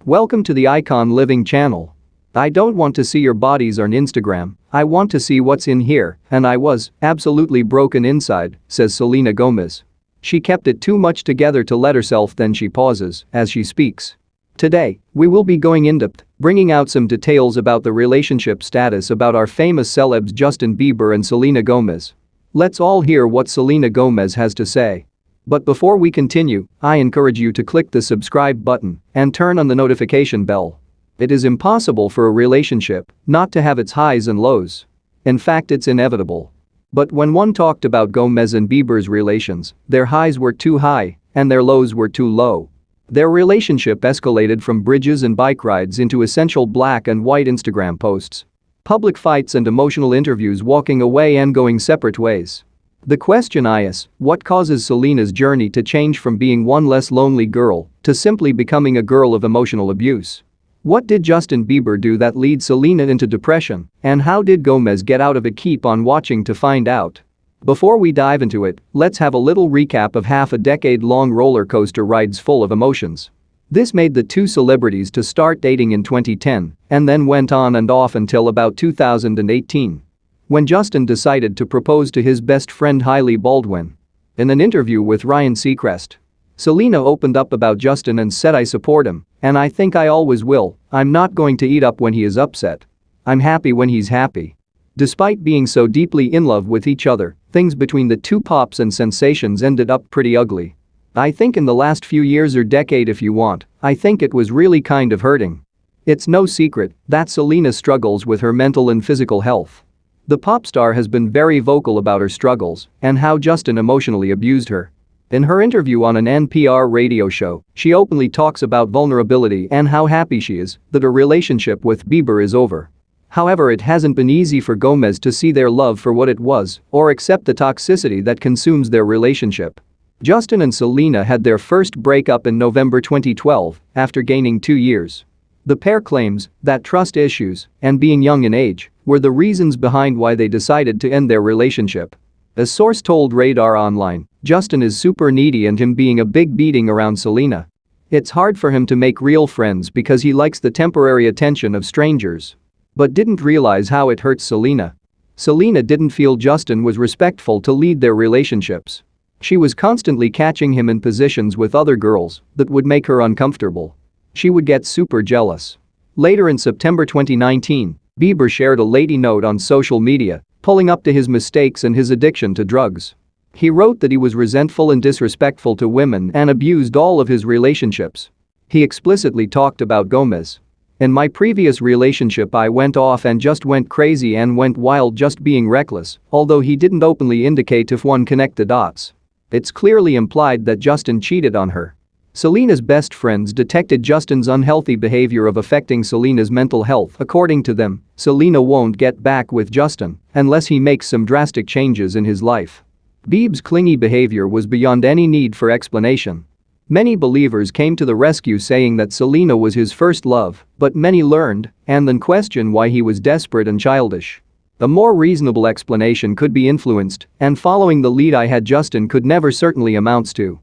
Welcome to the Icon Living channel. I don't want to see your bodies on Instagram, I want to see what's in here, and I was absolutely broken inside, says Selena Gomez. She kept it too much together to let herself, then she pauses as she speaks. Today, we will be going in-depth, bringing out some details about the relationship status about our famous celebs Justin Bieber and Selena Gomez. Let's all hear what Selena Gomez has to say. But before we continue, I encourage you to click the subscribe button and turn on the notification bell. It is impossible for a relationship not to have its highs and lows. In fact, it's inevitable. But when one talked about Gomez and Bieber's relations, their highs were too high and their lows were too low. Their relationship escalated from bridges and bike rides into essential black and white Instagram posts, public fights and emotional interviews, walking away and going separate ways. The question is, what causes Selena's journey to change from being one less lonely girl to simply becoming a girl of emotional abuse? What did Justin Bieber do that leads Selena into depression, and how did Gomez get out of it? Keep on watching to find out. Before we dive into it, let's have a little recap of half a decade-long roller coaster rides full of emotions. This made the two celebrities to start dating in 2010 and then went on and off until about 2018. When Justin decided to propose to his best friend Hailey Baldwin. In an interview with Ryan Seacrest, Selena opened up about Justin and said, "I support him, and I think I always will. I'm not going to eat up when he is upset. I'm happy when he's happy." Despite being so deeply in love with each other, things between the two pops and sensations ended up pretty ugly. I think in the last few years or decade if you want, I think it was really kind of hurting. It's no secret that Selena struggles with her mental and physical health. The pop star has been very vocal about her struggles and how Justin emotionally abused her. In her interview on an NPR radio show, she openly talks about vulnerability and how happy she is that her relationship with Bieber is over. However, it hasn't been easy for Gomez to see their love for what it was or accept the toxicity that consumes their relationship. Justin and Selena had their first breakup in November 2012 after gaining 2 years. The pair claims that trust issues and being young in age were the reasons behind why they decided to end their relationship. A source told Radar Online, Justin is super needy and him being a big beating around Selena. It's hard for him to make real friends because he likes the temporary attention of strangers. But didn't realize how it hurts Selena. Selena didn't feel Justin was respectful to lead their relationships. She was constantly catching him in positions with other girls that would make her uncomfortable. She would get super jealous. Later in September 2019, Bieber shared a lady note on social media, pulling up to his mistakes and his addiction to drugs. He wrote that he was resentful and disrespectful to women and abused all of his relationships. He explicitly talked about Gomez. "In my previous relationship I went off and just went crazy and went wild, just being reckless," although he didn't openly indicate if one connect the dots. It's clearly implied that Justin cheated on her. Selena's best friends detected Justin's unhealthy behavior of affecting Selena's mental health. According to them, Selena won't get back with Justin unless he makes some drastic changes in his life. Bieb's clingy behavior was beyond any need for explanation. Many believers came to the rescue saying that Selena was his first love, but many learned and then questioned why he was desperate and childish. A more reasonable explanation could be influenced and following the lead I had Justin could never certainly amounts to.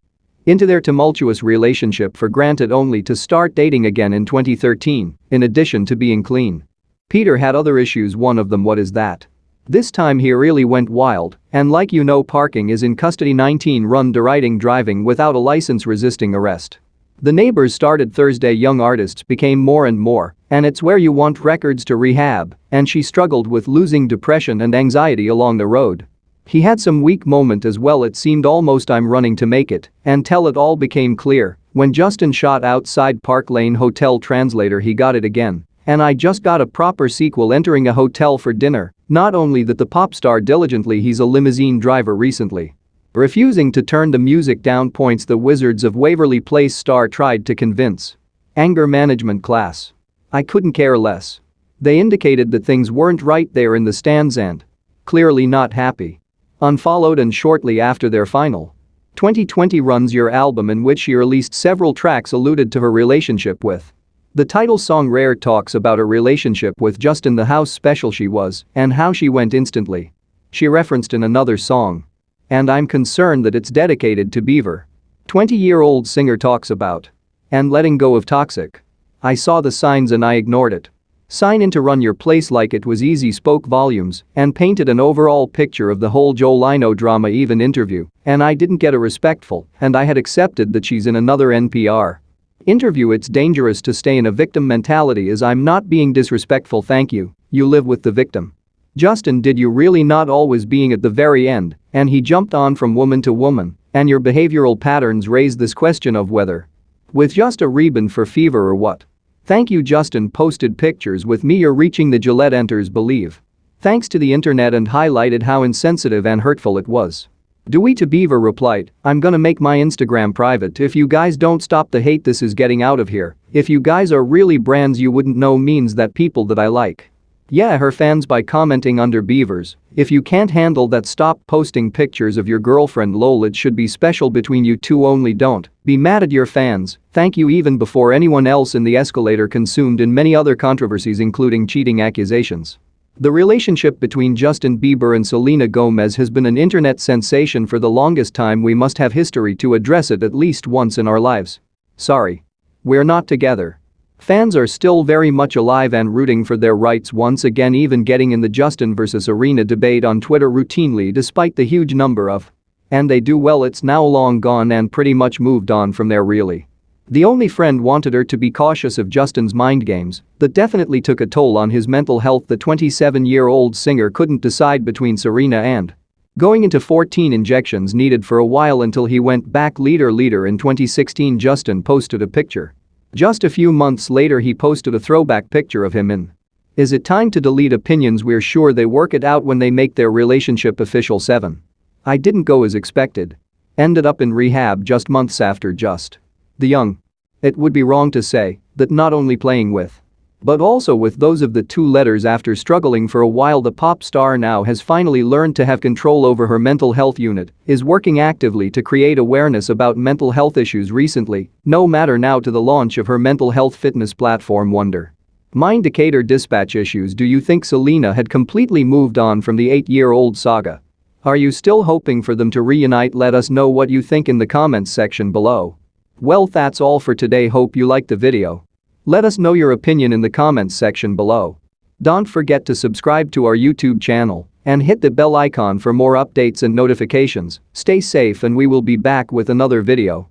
Into their tumultuous relationship for granted only to start dating again in 2013, in addition to being clean. Peter had other issues, one of them what is that? This time he really went wild, and like you know, parking is in custody, 19 run deriding driving without a license, resisting arrest. The Neighbors started Thursday, young artists became more and more, and it's where you want records to rehab, and she struggled with losing depression and anxiety along the road. He had some weak moment as well, it seemed almost I'm running to make it, until it all became clear, when Justin shot outside Park Lane Hotel. Translator, he got it again. And I just got a proper sequel, entering a hotel for dinner. Not only that the pop star diligently, he's a limousine driver recently. Refusing to turn the music down, points the Wizards of Waverly Place star tried to convince. Anger management class. I couldn't care less. They indicated that things weren't right there in the stands and clearly not happy. Unfollowed, and shortly after their final 2020 Runs Your album, in which she released several tracks alluded to her relationship with. The title song Rare talks about her relationship with Justin, the how special she was and how she went instantly. She referenced in another song. And I'm concerned that it's dedicated to Bieber. 20-year-old singer talks about and letting go of toxic. I saw the signs and I ignored it. Sign in to run your place like it was easy, spoke volumes and painted an overall picture of the whole Jolino drama, even interview, and I didn't get a respectful, and I had accepted that she's in another NPR interview. It's dangerous to stay in a victim mentality, as I'm not being disrespectful, thank you, you live with the victim. Justin, did you really not always being at the very end, and he jumped on from woman to woman, and your behavioral patterns raise this question of whether with just a ribbon for fever or what. Thank you. Justin posted pictures with me, you're reaching the Gillette enters believe. Thanks to the internet, and highlighted how insensitive and hurtful it was. Dewey to Beiber replied, I'm gonna make my Instagram private if you guys don't stop the hate, this is getting out of here. If you guys are really brands you wouldn't know means that people that I like. Yeah, her fans by commenting under Beavers, if you can't handle that, stop posting pictures of your girlfriend, lol, it should be special between you two only, don't be mad at your fans, thank you, even before anyone else in the escalator, consumed in many other controversies including cheating accusations. The relationship between Justin Bieber and Selena Gomez has been an internet sensation for the longest time. We must have history to address it at least once in our lives. Sorry. We're not together. Fans are still very much alive and rooting for their rights once again, even getting in the Justin versus Serena debate on Twitter routinely despite the huge number of. And they do well. It's now long gone and pretty much moved on from there, really. The only friend wanted her to be cautious of Justin's mind games. That definitely took a toll on his mental health. The 27-year-old singer couldn't decide between Serena and going into 14 injections needed for a while until he went back leader in 2016. Justin posted a picture. Just a few months later he posted a throwback picture of him in. Is it time to delete opinions? We're sure they work it out when they make their relationship official. 7. I didn't go as expected. Ended up in rehab just months after just the young. It would be wrong to say that not only playing with but also with those of the two letters. After struggling for a while, the pop star now has finally learned to have control over her mental health unit, is working actively to create awareness about mental health issues recently, no matter now to the launch of her mental health fitness platform Wonder Indicator Dispatch issues. Do you think Selena had completely moved on from the 8-year-old saga? Are you still hoping for them to reunite? Let us know what you think in the comments section below. Well, that's all for today. Hope you liked the video. Let us know your opinion in the comments section below. Don't forget to subscribe to our YouTube channel and hit the bell icon for more updates and notifications. Stay safe and we will be back with another video.